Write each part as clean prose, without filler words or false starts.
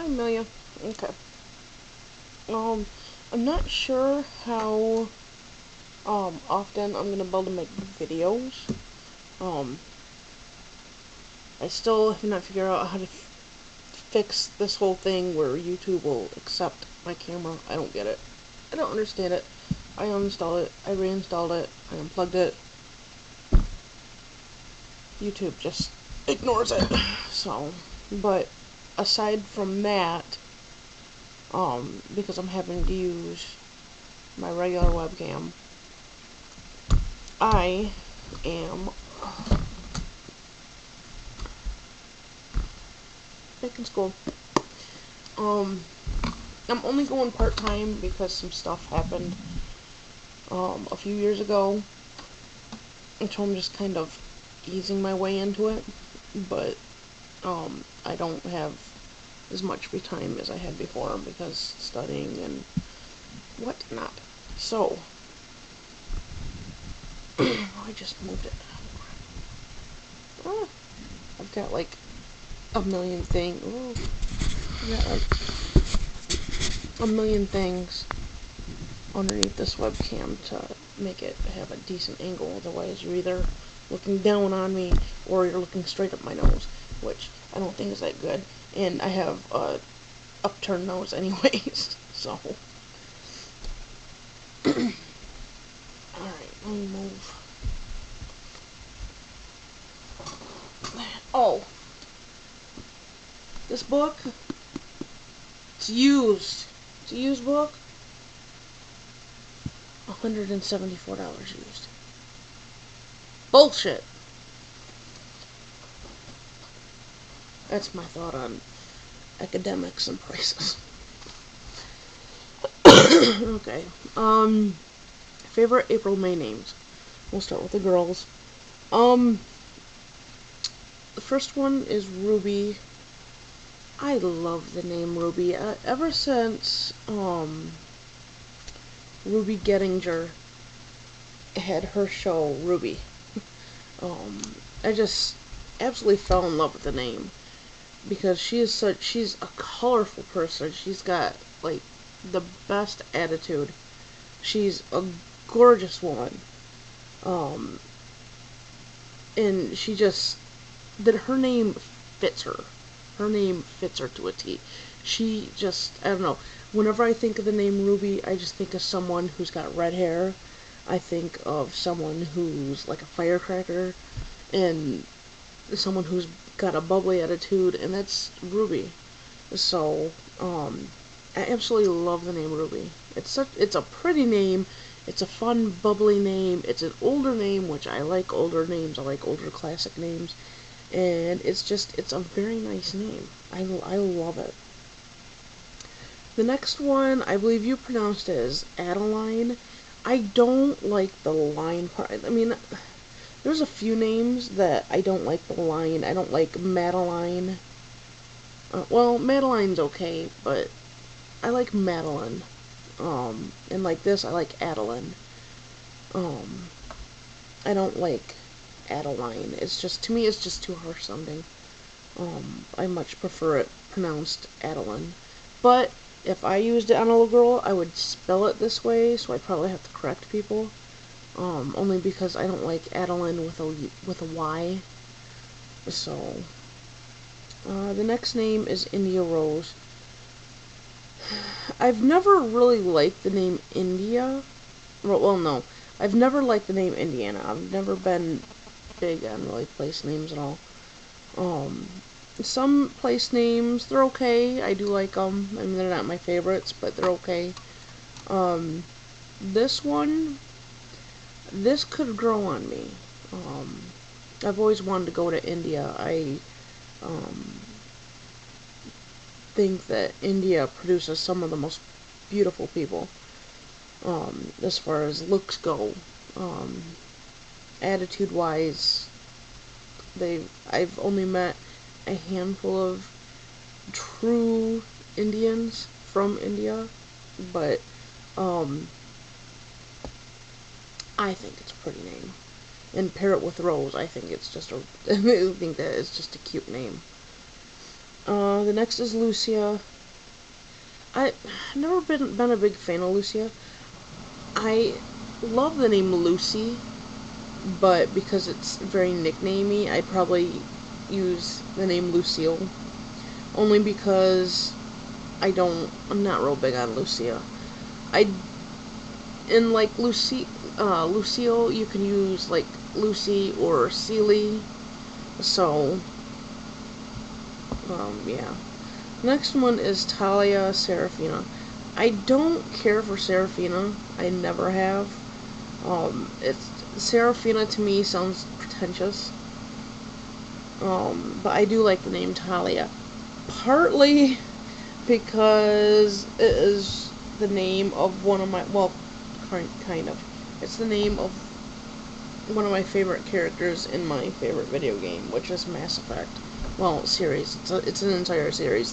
Hi, Amelia. Okay. I'm not sure how, often I'm gonna be able to make videos. Um, I still have not figured out how to fix this whole thing where YouTube will accept my camera. I don't get it. I don't understand it. I uninstalled it. I reinstalled it. I unplugged it. YouTube just ignores it. So, but aside from that, because I'm having to use my regular webcam, I am back in school. I'm only going part-time because some stuff happened a few years ago, and so I'm just kind of easing my way into it, but I don't have as much free time as I had before because studying and whatnot. So, I just moved it. Ah, I've got like a million things. Ooh, I've got like a million things underneath this webcam to make it have a decent angle. Otherwise, you're either looking down on me or you're looking straight up my nose, which I don't think is that good. And I have a upturned nose anyways, so. Alright, let me move. Oh, this book, it's used. It's a used book. $174 used. Bullshit. That's my thought on academics and prices. Okay. Favorite April May names. We'll start with the girls. The first one is Ruby. I love the name Ruby. Ever since Ruby Gettinger had her show Ruby, I just absolutely fell in love with the name because she's a colorful person. She's got like the best attitude. She's a gorgeous woman. And she just her name fits her. Her name fits her to a T. She just, I don't know. Whenever I think of the name Ruby, I just think of someone who's got red hair. I think of someone who's like a firecracker, and someone who's got a bubbly attitude, and that's Ruby. So, I absolutely love the name Ruby. It's a pretty name. It's a fun, bubbly name. It's an older name, which I like older names. I like older classic names. And it's a very nice name. I love it. The next one, I believe you pronounced it as Adeline. I don't like the line part. I mean, there's a few names that I don't like the line. I don't like Madeline. Well, Madeline's okay, but I like Madeline. And like this, I like Adeline. I don't like Adeline. It's just, to me, it's just too harsh sounding. I much prefer it pronounced Adeline. But if I used it on a little girl, I would spell it this way, so I'd probably have to correct people. Only because I don't like Adeline with a Y. So, the next name is India Rose. I've never really liked the name India. Well, no. I've never liked the name Indiana. I've never been big on really place names at all. Some place names, they're okay. I do like them. I mean, they're not my favorites, but they're okay. This one, this could grow on me. I've always wanted to go to India. I think that India produces some of the most beautiful people, as far as looks go. Attitude-wise, I've only met a handful of true Indians from India, but I think it's a pretty name. And pair it with Rose, I think it's just I think that it's just a cute name. The next is Lucia. I've never been a big fan of Lucia. I love the name Lucy, but because it's very nicknamey, I'd probably use the name Lucille. Only because I'm not real big on Lucia. I, in like Lucille, you can use like Lucy or Celie. So, yeah. Next one is Talia Serafina. I don't care for Serafina. I never have. It's Serafina to me sounds pretentious. But I do like the name Talia. Partly because it is the name of one of my, well, kind of. It's the name of one of my favorite characters in my favorite video game, which is Mass Effect. Well, series. It's an entire series.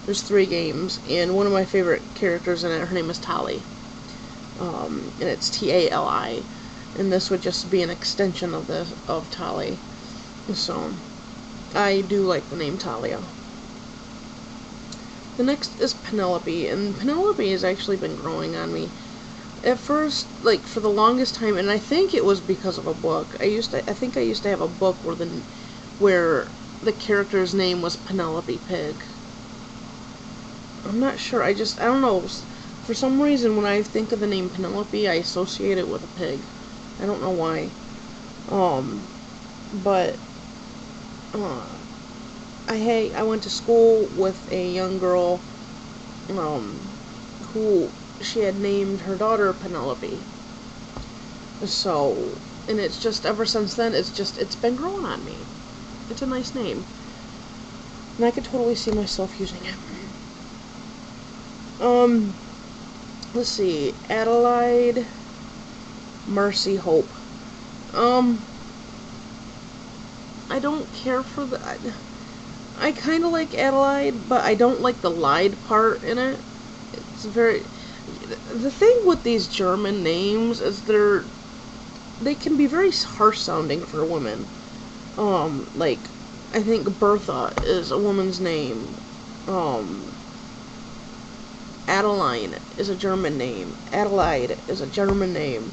There's 3 games, and one of my favorite characters in it, her name is Tali. And it's Tali. And this would just be an extension of Tali. So, I do like the name Talia. The next is Penelope, and Penelope has actually been growing on me. At first, like, for the longest time, and I think it was because of a book. I think I used to have a book where the character's name was Penelope Pig. I'm not sure, I don't know. For some reason, when I think of the name Penelope, I associate it with a pig. I don't know why. But, I went to school with a young girl, who she had named her daughter Penelope. So, and it's just, ever since then, it's been growing on me. It's a nice name. And I could totally see myself using it. Let's see, Adelaide, Mercy, Hope. I don't care for I kind of like Adelaide, but I don't like the lied part in it. It's the thing with these German names is they can be very harsh sounding for women. Like, I think Bertha is a woman's name. Adeline is a German name. Adelaide is a German name.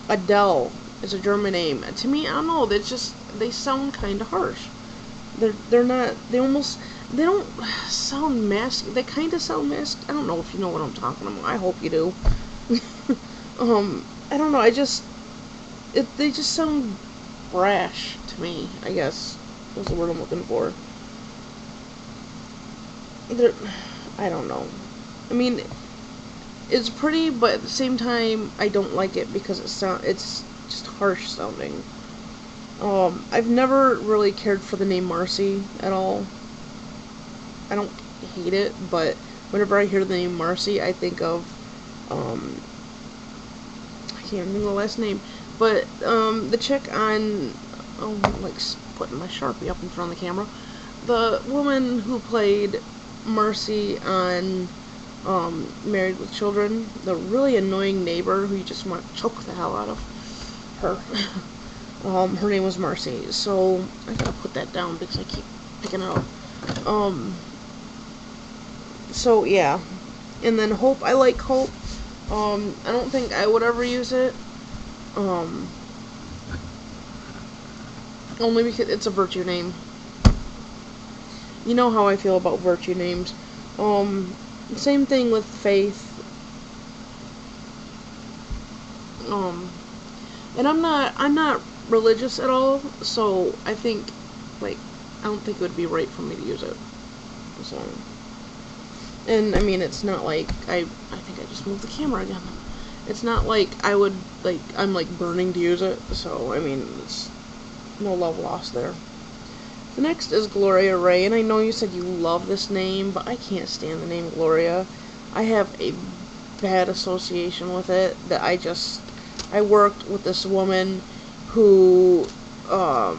Adele is a German name. To me, I don't know, they sound kind of harsh. They're not, they don't sound masculine. They kind of sound masculine. I don't know if you know what I'm talking about. I hope you do. I don't know, they just sound brash to me, I guess. That's the word I'm looking for. I don't know. I mean, it's pretty, but at the same time, I don't like it because it's just harsh sounding. I've never really cared for the name Marcy at all. I don't hate it, but whenever I hear the name Marcy, I think of, I can't remember the last name, but, the chick on, I'm like putting my Sharpie up in front of the camera. The woman who played Marcy on Married with Children, the really annoying neighbor who you just want to choke the hell out of her. Her name was Marcy, so I gotta put that down because I keep picking it up. So yeah, and then Hope, I like Hope. I don't think I would ever use it. Only because it's a virtue name. You know how I feel about virtue names. Same thing with Faith. And I'm not religious at all, so I think, like, I don't think it would be right for me to use it. So, and I mean, it's not like I think I just moved the camera again. It's not like I'm like burning to use it, so I mean, it's no love lost there. The next is Gloria Ray, and I know you said you love this name, but I can't stand the name Gloria. I have a bad association with it that I worked with this woman who, a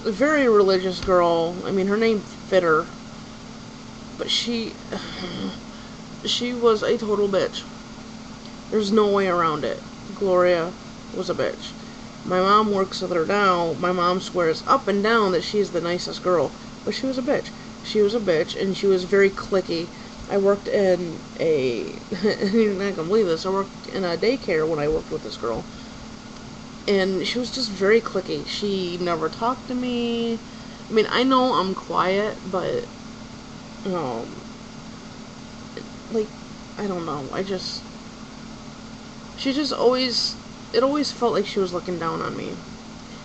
very religious girl. I mean, her name fit her, but she was a total bitch. There's no way around it. Gloria was a bitch. My mom works with her now. My mom swears up and down that she's the nicest girl, but she was a bitch. She was a bitch, and she was very cliquey. I worked in a, you're not gonna believe this, I worked in a daycare when I worked with this girl. And she was just very cliquey. She never talked to me. I mean, I know I'm quiet, but, um, like, I don't know. She just always, it always felt like she was looking down on me.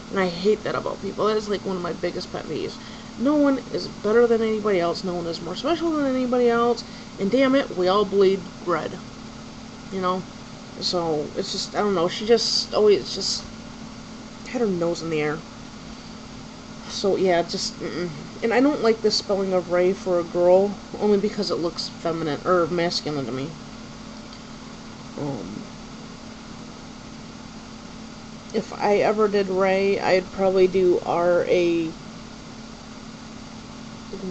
And I hate that about people. That is like one of my biggest pet peeves. No one is better than anybody else. No one is more special than anybody else. And damn it, we all bleed red. You know? So, it's just, I don't know. She just always just had her nose in the air. So, yeah, just, And I don't like the spelling of Ray for a girl, only because it looks feminine, or masculine to me. Um, if I ever did Ray, I'd probably do R-A-Y,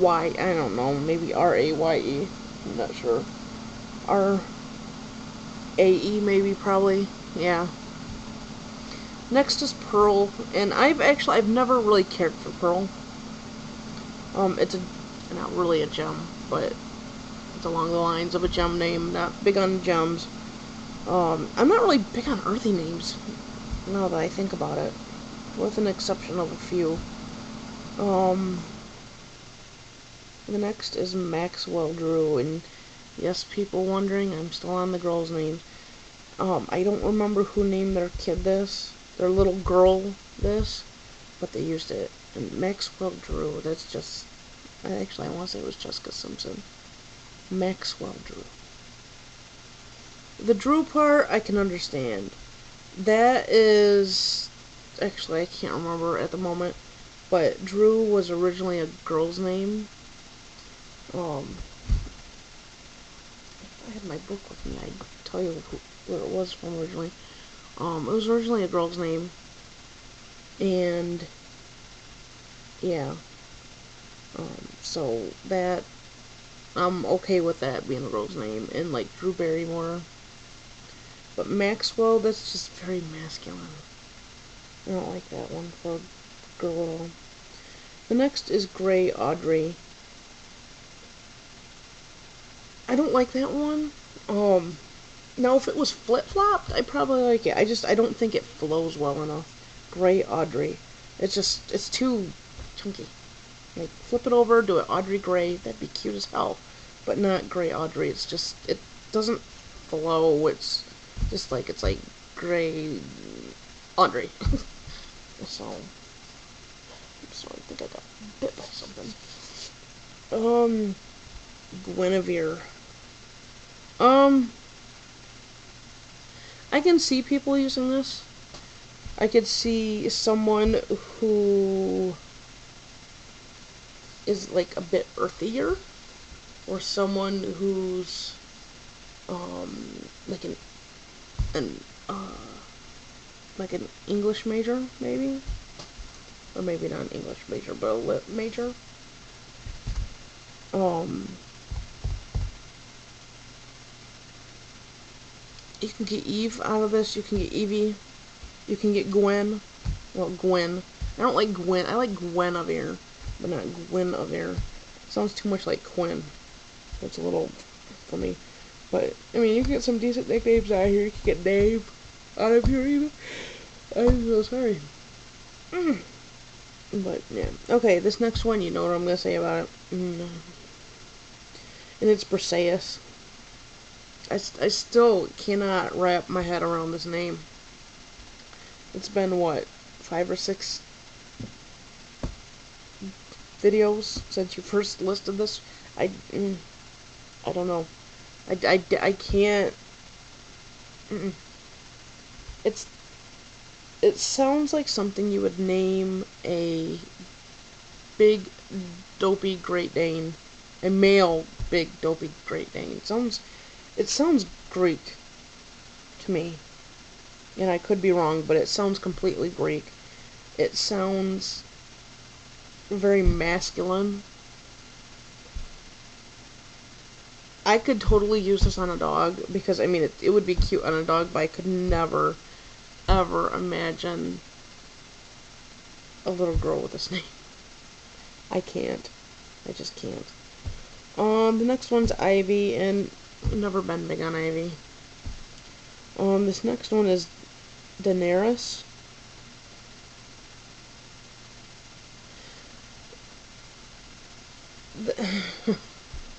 I don't know, maybe R-A-Y-E, I'm not sure. R-A-E, maybe, probably, yeah. Next is Pearl, and I've never really cared for Pearl. It's not really a gem, but it's along the lines of a gem name, not big on gems. I'm not really big on earthy names, now that I think about it, with an exception of a few. The next is Maxwell Drew, and yes, people wondering, I'm still on the girl's name. I don't remember who named their kid this, their little girl this, but they used it. And Maxwell Drew, that's just, actually I want to say it was Jessica Simpson. Maxwell Drew. The Drew part, I can understand. That is, actually I can't remember at the moment, but Drew was originally a girl's name. If I had my book with me, I'd tell you where it was from originally. It was originally a girl's name, and yeah, so that, I'm okay with that being a girl's name, and like Drew Barrymore. But Maxwell, that's just very masculine. I don't like that one for a girl at all. The next is Gray Audrey. I don't like that one. Now if it was flip-flopped, I'd probably like it. I don't think it flows well enough. Gray Audrey. It's too chunky. Like, flip it over, do it Audrey Gray, that'd be cute as hell. But not Gray Audrey, it doesn't flow, it's like Gray Audrey. So, I'm sorry, I think I got bit by something. Guinevere. I can see people using this. I could see someone who is like a bit earthier, or someone who's like an like an English major, maybe, or maybe not an English major, but a lit major. You can get Eve out of this. You can get Evie. You can get Gwen. Well, Gwen. I don't like Gwen. I like Guinevere, but not Guinevere. Sounds too much like Quinn. It's a little for me. But, I mean, you can get some decent nicknames out of here. You can get Dave out of here, even. I'm so sorry. But, yeah. Okay, this next one, you know what I'm going to say about it. And it's Briseis. I still cannot wrap my head around this name. It's been, what, 5 or 6 videos since you first listed this? I don't know. I can't. It sounds like something you would name a big, dopey Great Dane. A male, big, dopey Great Dane. It sounds Greek to me. And I could be wrong, but it sounds completely Greek. It sounds very masculine. I could totally use this on a dog, because, I mean, it would be cute on a dog, but I could never, ever imagine a little girl with this name. I can't. I just can't. The next one's Ivy, and I've never been big on Ivy. This next one is Daenerys.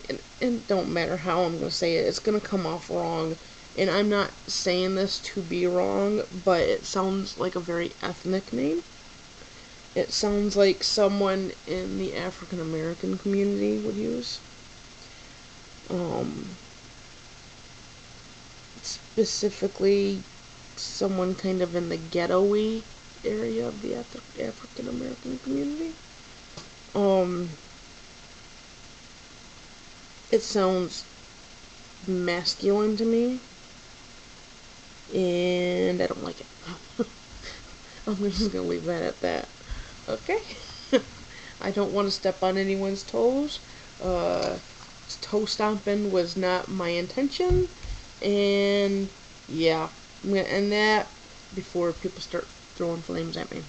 And it don't matter how I'm gonna say it, it's gonna come off wrong. And I'm not saying this to be wrong, but it sounds like a very ethnic name. It sounds like someone in the African American community would use. Um, Specifically, someone kind of in the ghetto-y area of the African American community. Um, it sounds masculine to me, and I don't like it. I'm just gonna leave that at that. Okay. I don't want to step on anyone's toes. Uh, Toe stomping was not my intention, and yeah, I'm gonna end that before people start throwing flames at me.